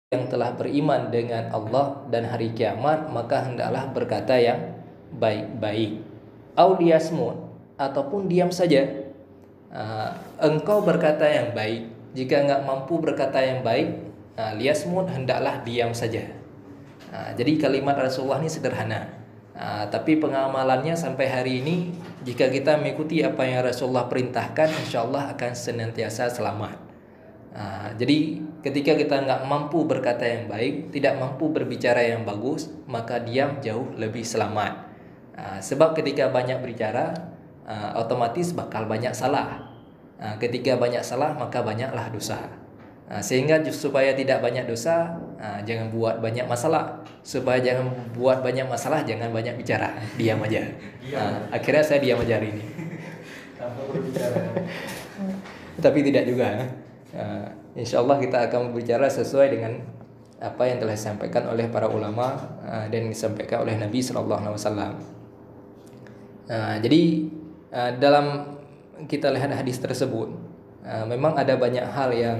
yang telah beriman dengan Allah dan hari kiamat, maka hendaklah berkata yang baik-baik. Auliyasmun, ataupun diam saja. Engkau berkata yang baik. Jika enggak mampu berkata yang baik, liyasmun, hendaklah diam saja. Jadi kalimat Rasulullah ini sederhana, tapi pengamalannya sampai hari ini, jika kita mengikuti apa yang Rasulullah perintahkan, insya Allah akan senantiasa selamat. Jadi ketika kita nggak mampu berkata yang baik, tidak mampu berbicara yang bagus, maka diam jauh lebih selamat. Sebab ketika banyak bicara, otomatis bakal banyak salah. Ketika banyak salah, maka banyaklah dosa. Sehingga supaya tidak banyak dosa, jangan buat banyak masalah. Supaya jangan buat banyak masalah, jangan banyak bicara, diam aja. Akhirnya saya diam aja hari ini. Tanpa berbicara. Tapi tidak juga. Insya Allah kita akan berbicara sesuai dengan apa yang telah disampaikan oleh para ulama dan disampaikan oleh Nabi Sallallahu Alaihi Wasallam. Jadi dalam kita lihat hadis tersebut, memang ada banyak hal yang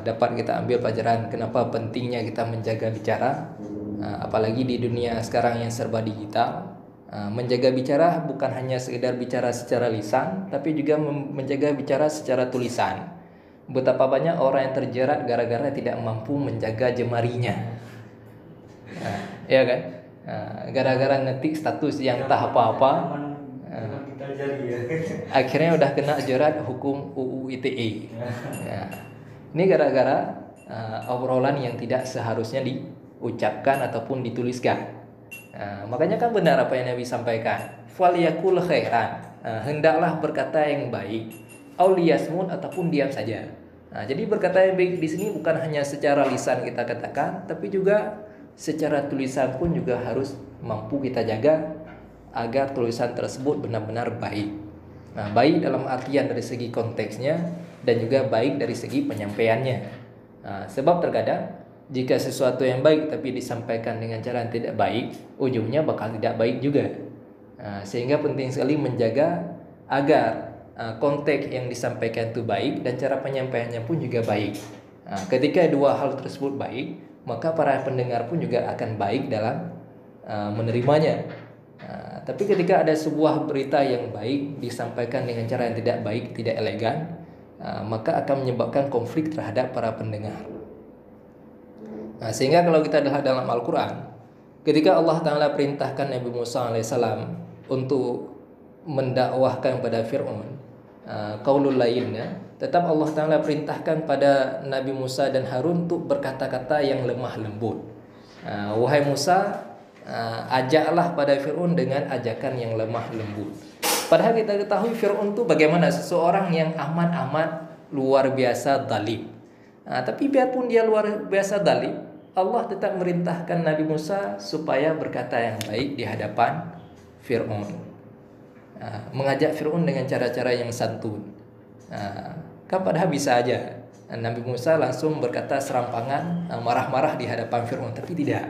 dapat kita ambil pelajaran. Kenapa pentingnya kita menjaga bicara, apalagi di dunia sekarang yang serba digital. Menjaga bicara bukan hanya sekedar bicara secara lisan, tapi juga menjaga bicara secara tulisan. Betapa banyak orang yang terjerat gara-gara tidak mampu menjaga jemarinya, ya kan? Gara-gara ngetik status yang tak apa-apa, akhirnya udah kena jerat hukum UU ITE. Ini gara-gara obrolan yang tidak seharusnya diucapkan ataupun dituliskan. Makanya kan benar apa yang Nabi sampaikan, falyakul khairan, hendaklah berkata yang baik, auliyasmun, ataupun diam saja. Jadi berkata yang baik di sini bukan hanya secara lisan kita katakan, tapi juga secara tulisan pun juga harus mampu kita jaga agar tulisan tersebut benar-benar baik. Baik dalam artian dari segi konteksnya dan juga baik dari segi penyampaiannya. Sebab terkadang jika sesuatu yang baik tapi disampaikan dengan cara yang tidak baik, ujungnya bakal tidak baik juga. Sehingga penting sekali menjaga agar konteks yang disampaikan itu baik dan cara penyampaiannya pun juga baik. Ketika dua hal tersebut baik, maka para pendengar pun juga akan baik dalam menerimanya. Tapi ketika ada sebuah berita yang baik disampaikan dengan cara yang tidak baik, tidak elegan, maka akan menyebabkan konflik terhadap para pendengar. Sehingga kalau kita lihat dalam Al-Quran, ketika Allah Ta'ala perintahkan Nabi Musa alaihissalam untuk mendakwahkan pada Fir'aun, qaulul lainnya, tetap Allah Ta'ala perintahkan pada Nabi Musa dan Harun untuk berkata-kata yang lemah lembut. Wahai Musa, ajaklah pada Fir'aun dengan ajakan yang lemah lembut. Padahal kita ketahui Fir'aun itu bagaimana, seseorang yang amat-amat luar biasa zalim. Tapi biarpun dia luar biasa zalim, Allah tetap merintahkan Nabi Musa supaya berkata yang baik di hadapan Fir'aun. Mengajak Fir'aun dengan cara-cara yang santun. Kan padahal bisa aja Nabi Musa langsung berkata serampangan, marah-marah di hadapan Fir'aun, tapi tidak.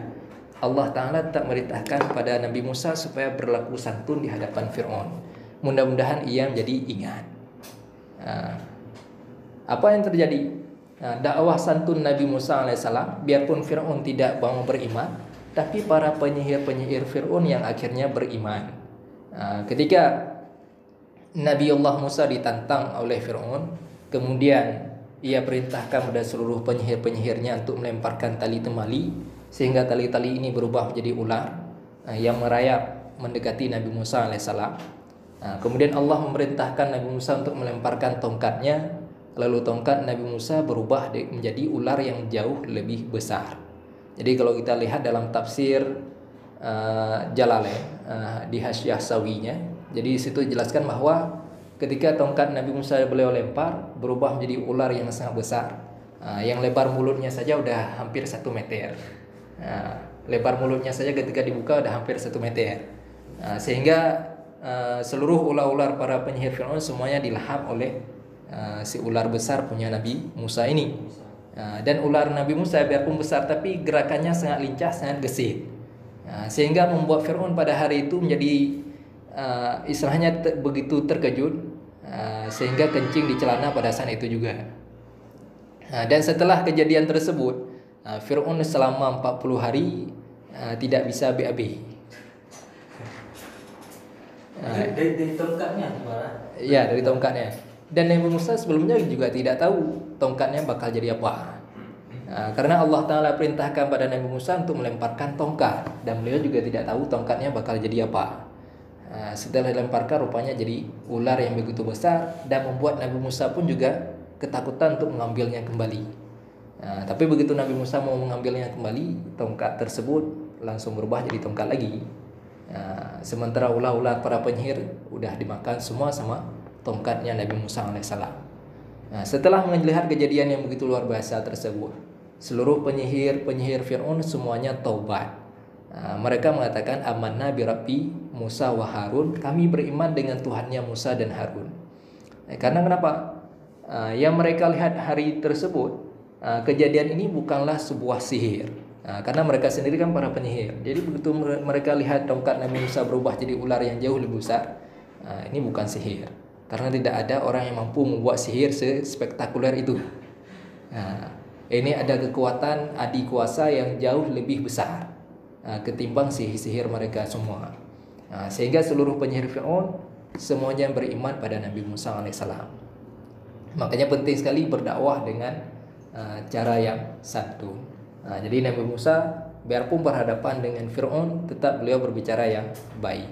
Allah Ta'ala tetap merintahkan pada Nabi Musa supaya berlaku santun di hadapan Fir'aun. Mudah-mudahan ia menjadi ingat. Apa yang terjadi? Dakwah santun Nabi Musa alaihissalam, biarpun Fir'aun tidak mau beriman, tapi para penyihir-penyihir Fir'aun yang akhirnya beriman. Ketika Nabi Allah Musa ditantang oleh Fir'aun, kemudian ia perintahkan pada seluruh penyihir-penyihirnya untuk melemparkan tali temali, sehingga tali-tali ini berubah menjadi ular yang merayap mendekati Nabi Musa alaihissalam. Kemudian Allah memerintahkan Nabi Musa untuk melemparkan tongkatnya, lalu tongkat Nabi Musa berubah menjadi ular yang jauh lebih besar. Jadi kalau kita lihat dalam tafsir Jalalain di Hasyiah Sawinya, jadi di situ dijelaskan bahwa ketika tongkat Nabi Musa beliau lempar berubah menjadi ular yang sangat besar, yang lebar mulutnya saja udah hampir 1 meter. Lebar mulutnya saja ketika dibuka udah hampir 1 meter. Sehingga seluruh ular-ular para penyihir Fir'aun semuanya dilahap oleh si ular besar punya Nabi Musa ini. Dan ular Nabi Musa biarpun besar tapi gerakannya sangat lincah, sangat gesit. Sehingga membuat Fir'aun pada hari itu menjadi istilahnya begitu terkejut, sehingga kencing di celana pada saat itu juga. Dan setelah kejadian tersebut, Fir'aun selama 40 hari tidak bisa BAB. Dari tongkatnya gimana? Ya, dari tongkatnya. Dan Nabi Musa sebelumnya juga tidak tahu tongkatnya bakal jadi apa. Karena Allah Ta'ala perintahkan pada Nabi Musa untuk melemparkan tongkat, dan beliau juga tidak tahu tongkatnya bakal jadi apa. Setelah dilemparkan, rupanya jadi ular yang begitu besar, dan membuat Nabi Musa pun juga ketakutan untuk mengambilnya kembali. Tapi begitu Nabi Musa mau mengambilnya kembali, tongkat tersebut langsung berubah jadi tongkat lagi. Sementara ular-ular para penyihir udah dimakan semua sama tongkatnya Nabi Musa alaihissalam. Setelah melihat kejadian yang begitu luar biasa tersebut, seluruh penyihir Fir'aun semuanya taubat. Mereka mengatakan amanna bi Rabbi Musa wa Harun, kami beriman dengan Tuhannya Musa dan Harun. Karena kenapa? Yang mereka lihat hari tersebut, kejadian ini bukanlah sebuah sihir. Karena mereka sendiri kan para penyihir. Jadi begitu mereka lihat tongkat Nabi Musa berubah jadi ular yang jauh lebih besar, ini bukan sihir. Karena tidak ada orang yang mampu membuat sihir sespektakuler itu. Ini ada kekuatan adikuasa yang jauh lebih besar ketimbang sihir-sihir mereka semua. Sehingga seluruh penyihir Fir'aun semuanya beriman pada Nabi Musa alaihissalam. Makanya penting sekali berdakwah dengan cara yang santun. Jadi Nabi Musa biarpun berhadapan dengan Fir'aun, tetap beliau berbicara yang baik.